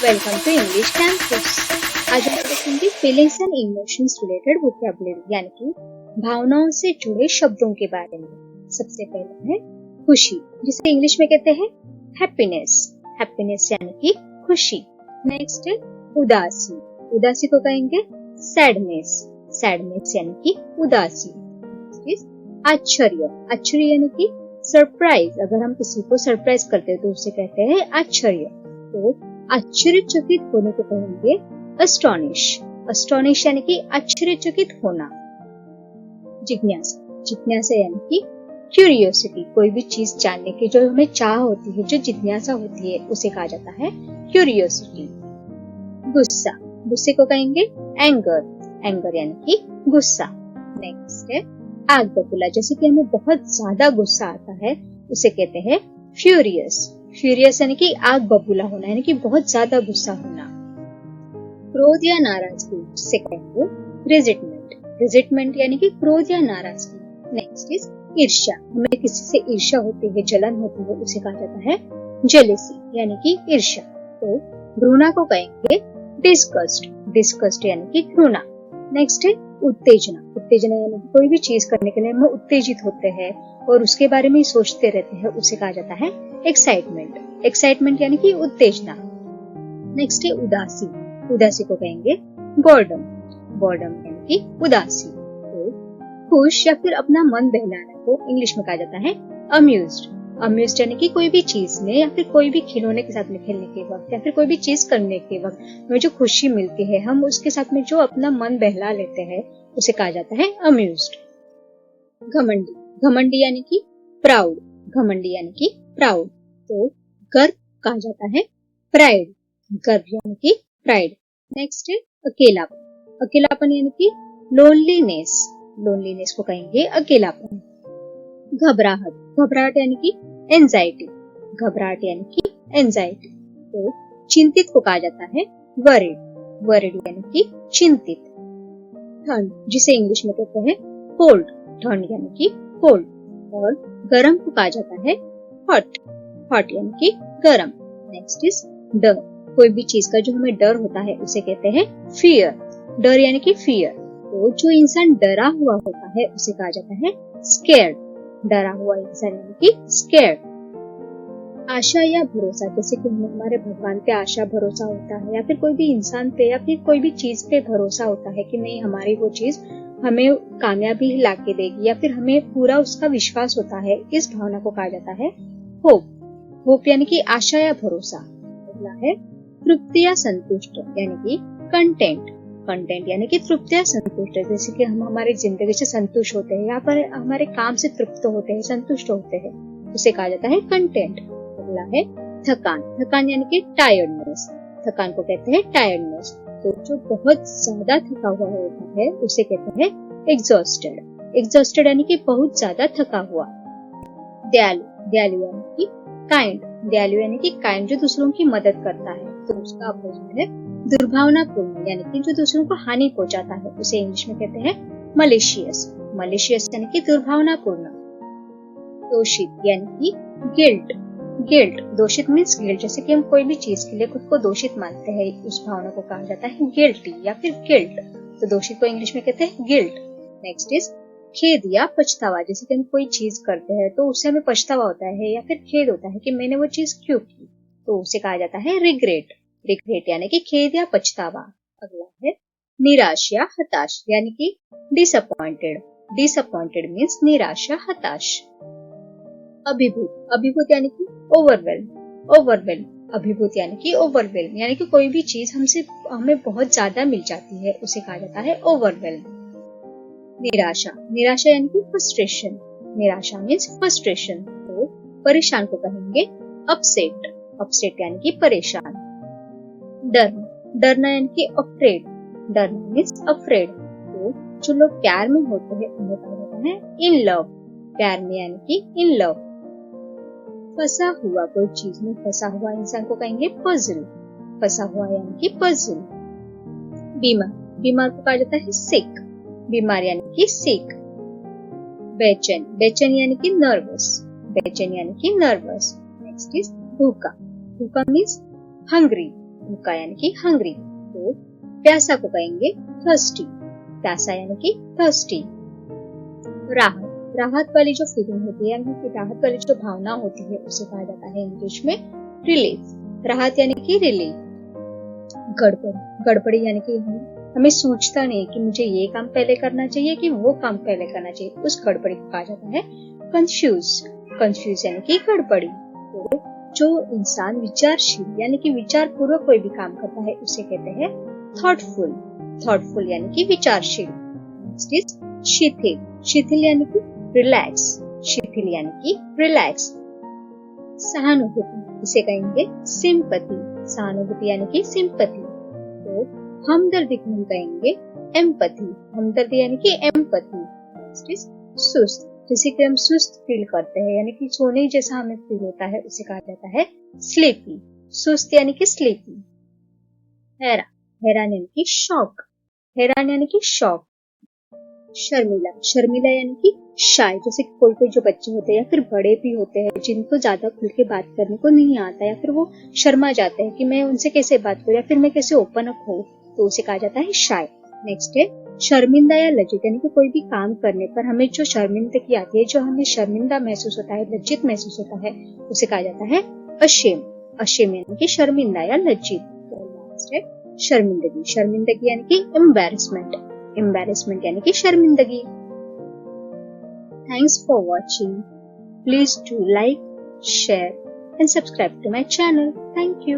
Welcome to English campus. आज हम देखेंगे feelings and emotions related vocabulary यानी कि भावनाओं से जुड़े शब्दों के बारे में। सबसे पहले है खुशी, जिसे इंग्लिश में कहते हैं हैप्पीनेस। हैप्पीनेस यानी कि खुशी। नेक्स्ट है उदासी, उदासी को कहेंगे सैडनेस। सैडनेस यानी कि उदासी। आश्चर्य, आश्चर्य यानी कि सरप्राइज। अगर हम किसी को सरप्राइज करते हैं तो उसे कहते हैं आश्चर्य। तो आश्चर्यचकित होने को कहेंगे अस्टोनिश। अस्टोनिश यानी कि आश्चर्यचकित होना। जिज्ञासा, जिज्ञासा यानी कि क्यूरियोसिटी, कोई भी चीज जानने की जो हमें चाह होती है, जो जिज्ञासा होती है, उसे कहा जाता है क्यूरियोसिटी। गुस्सा, गुस्से को कहेंगे एंगर। एंगर यानी कि गुस्सा। नेक्स्ट है आग बबूला, जैसे कि हमें बहुत ज्यादा गुस्सा आता है उसे कहते हैं फ्यूरियस। फ्यूरियस यानी कि आग बबूला होना, यानी कि बहुत ज्यादा गुस्सा होना। क्रोध या नाराजगी से कहेंगे रेजिटमेंट। रेजिटमेंट यानी कि क्रोध या नाराजगी। नेक्स्ट इज ईर्ष्या, हमें किसी से ईर्ष्या होती है, जलन होती है, उसे कहा जाता है जेलेसी यानी कि ईर्ष्या। तो घृणा को कहेंगे डिस्गस्ट। डिस्गस्ट यानी कि घृणा। नेक्स्ट है उत्तेजना। उत्तेजना यानी कि कोई भी चीज करने के लिए हम उत्तेजित होते हैं और उसके बारे में सोचते रहते हैं, उसे कहा जाता है एक्साइटमेंट। एक्साइटमेंट यानी कि उत्तेजना। नेक्स्ट है उदासी। उदासी को कहेंगे बोर्डम। बोर्डम यानी कि उदासी। तो खुश या फिर अपना मन बहलाना को इंग्लिश में कहा जाता है अम्यूज्ड। अम्यूज्ड यानी कि कोई भी चीज में या फिर कोई भी खिलौने के साथ में खेलने के वक्त या फिर कोई भी चीज करने के वक्त हमें जो खुशी मिलती है, हम उसके साथ में जो अपना मन बहला लेते हैं, उसे कहा जाता है अम्यूज्ड। घमंडी, घमंडी यानी कि प्राउड। घमंडी यानी कि प्राउड। तो गर्व कहा जाता है प्राइड। गर्व यानी कि प्राइड। नेक्स्ट है अकेलापन। अकेलापन यानी कि लोनलीनेस। लोनलीनेस को कहेंगे अकेलापन। घबराहट, घबराहट यानी कि एंजाइटी। घबराहट यानी कि एंजाइटी। तो चिंतित को कहा जाता है वरिड। वरिड यानी कि चिंतित। ठंड, जिसे इंग्लिश में कहते हैं कोल्ड। ठंड यानी कि कोल्ड। और गर्म को कहा जाता है हॉट। हॉट यानी कि गर्म। नेक्स्ट इज डर, कोई भी चीज का जो हमें डर होता है उसे कहते हैं फियर। डर यानी कि फियर। तो जो इंसान डरा हुआ होता है उसे कहा जाता है स्केर्ड। डरा हुआ इंसान यानी कि स्केर्ड। आशा या भरोसा, जैसे कि हमारे भगवान पे आशा भरोसा होता है या फिर कोई भी इंसान पे या फिर कोई भी चीज पे भरोसा होता है कि नहीं, हमारी वो चीज हमें कामयाबी ला के देगी या फिर हमें पूरा उसका विश्वास होता है, इस भावना को कहा जाता है होप। होप यानी कि आशा या भरोसा। अगला है तृप्ति या संतुष्ट यानी कि कंटेंट। कंटेंट यानी कि तृप्ति या संतुष्ट, जैसे कि हम हमारी जिंदगी से संतुष्ट होते हैं, यहाँ पर हमारे काम से तृप्त होते हैं, संतुष्ट होते हैं, उसे कहा जाता है कंटेंट। अगला है थकान। थकान यानी कि टायर्डनेस। थकान को कहते हैं टायर्डनेस। तो जो बहुत ज्यादा थका हुआ होता है उसे कहते हैं एग्जॉस्टेड। एग्जॉस्टेड यानी कि बहुत ज्यादा थका हुआ। दयालु, दयालु यानी कि काइंड। दयालु यानी कि काइंड, जो दूसरों की मदद करता है। तो उसका अपोजिट है दुर्भावनापूर्ण, यानी कि जो दूसरों को हानि पहुंचाता है, उसे इंग्लिश में कहते हैं मलिशियस। मलिशियस यानी कि दुर्भावनापूर्ण। दोषित यानी कि गिल्ट। गिल्ट, दोषित मीन्स गिल्ट, जैसे कि हम कोई भी चीज के लिए खुद को दोषित मानते हैं, उस भावना को कहा जाता है गिल्टी या फिर गिल्ट। तो दोषित को इंग्लिश में कहते हैं गिल्ट। नेक्स्ट इज खेद या पछतावा, जैसे कि हम कोई चीज करते हैं तो उससे हमें पछतावा होता है या फिर खेद होता है कि मैंने वो चीज क्यों की, तो उसे कहा जाता है रिग्रेट। रिग्रेट यानी कि खेद या पछतावा। अगला है निराश या हताश यानी कि डिसअपॉइंटेड। डिसअपॉइंटेड मीन्स निराश या हताश। अभिभूत, अभिभूत यानी कि ओवरवेल्म। ओवरवेल्म, अभिभूत यानी कि ओवरवेल्म, यानी कि कोई भी चीज हमें बहुत ज्यादा मिल जाती है, उसे कहा जाता है ओवरवेल्म। निराशा, निराशा यानी कि फ्रस्ट्रेशन। निराशा मीन्स फ्रस्ट्रेशन। तो परेशान को कहेंगे अपसेट। अपसेट यानी कि परेशान। डरना, डरना यानी कि अफ्रेड। डरना मीन्स अफ्रेड। तो जो लोग प्यार में होते हैं उन्हें कहा जाता है इन लव। प्यार में यानी कि इन लव। फंसा हुआ, कोई चीज में फंसा हुआ इंसान को कहेंगे पजल। फंसा हुआ यानी कि पजल। बीमार, बीमार को कहा जाता है सिक। बीमार यानी कि सिक। बेचैन, बेचैन यानी कि नर्वस। बेचैन यानी कि नर्वस। नेक्स्ट इज भूखा। भूखा मीन्स हंग्री। भूखा यानी कि हंग्री। तो प्यासा को कहेंगे थर्स्टी, प्यासा यानी कि थर्स्टी। राहत, राहत वाली जो फीलिंग होती है यानी कि राहत वाली जो भावना होती है उसे कहा जाता है इंग्लिश में रिलीफ, राहत यानी कि रिलीफ। गड़बड़, गड़बड़ी यानी कि हमें सोचता नहीं कि मुझे ये काम पहले करना चाहिए कि वो काम पहले करना चाहिए, उस गड़बड़ी को कहा जाता है कंफ्यूज, कंफ्यूज यानी कि गड़बड़ी। तो जो इंसान विचारशील यानी कि विचार पूर्वक कोई भी काम करता है उसे कहते हैं थॉटफुल, थॉटफुल यानी कि विचारशील। नेक्स्ट इज शिथिल, शिथिल यानी कि रिलैक्स, शिथिल यानी कि रिलैक्स। सहानुभूति, इसे कहेंगे सिंपैथी, सहानुभूति यानी कि सिंपैथी। तो हमदर्दी को हम कहेंगे एम्पैथी, हमदर्दी यानी कि एम्पैथी। नेक्स्ट इज सुस्त, जैसे कि हम सुस्त फील करते हैं यानी कि सोने जैसा हमें फील होता है उसे कहा जाता है स्लीपी, सुस्त यानी कि स्लीपी। हैरान, हैरान यानी कि शॉक, हैरान यानी कि शॉक। शर्मिला, शर्मिला यानी कि शाय, जैसे कोई कोई जो बच्चे होते हैं या फिर बड़े भी होते हैं जिनको ज्यादा खुल के बात करने को नहीं आता या फिर वो शर्मा जाते हैं कि मैं उनसे कैसे बात करूं या फिर मैं कैसे ओपन अप हो, तो उसे कहा जाता है शाय। नेक्स्ट है शर्मिंदा या लज्जित, यानी कि कोई भी काम करने पर हमें जो शर्मिंदगी आती है, जो हमें शर्मिंदा महसूस होता है, लज्जित महसूस होता है, उसे कहा जाता है अशेम, अशेम यानी कि शर्मिंदा या लज्जित। नेक्स्ट है शर्मिंदगी, शर्मिंदगी यानी कि एम्बैरेसमेंट, एम्बैरेसमेंट यानी कि शर्मिंदगी। Thanks for watching. Please do like, share and subscribe to my channel. Thank you.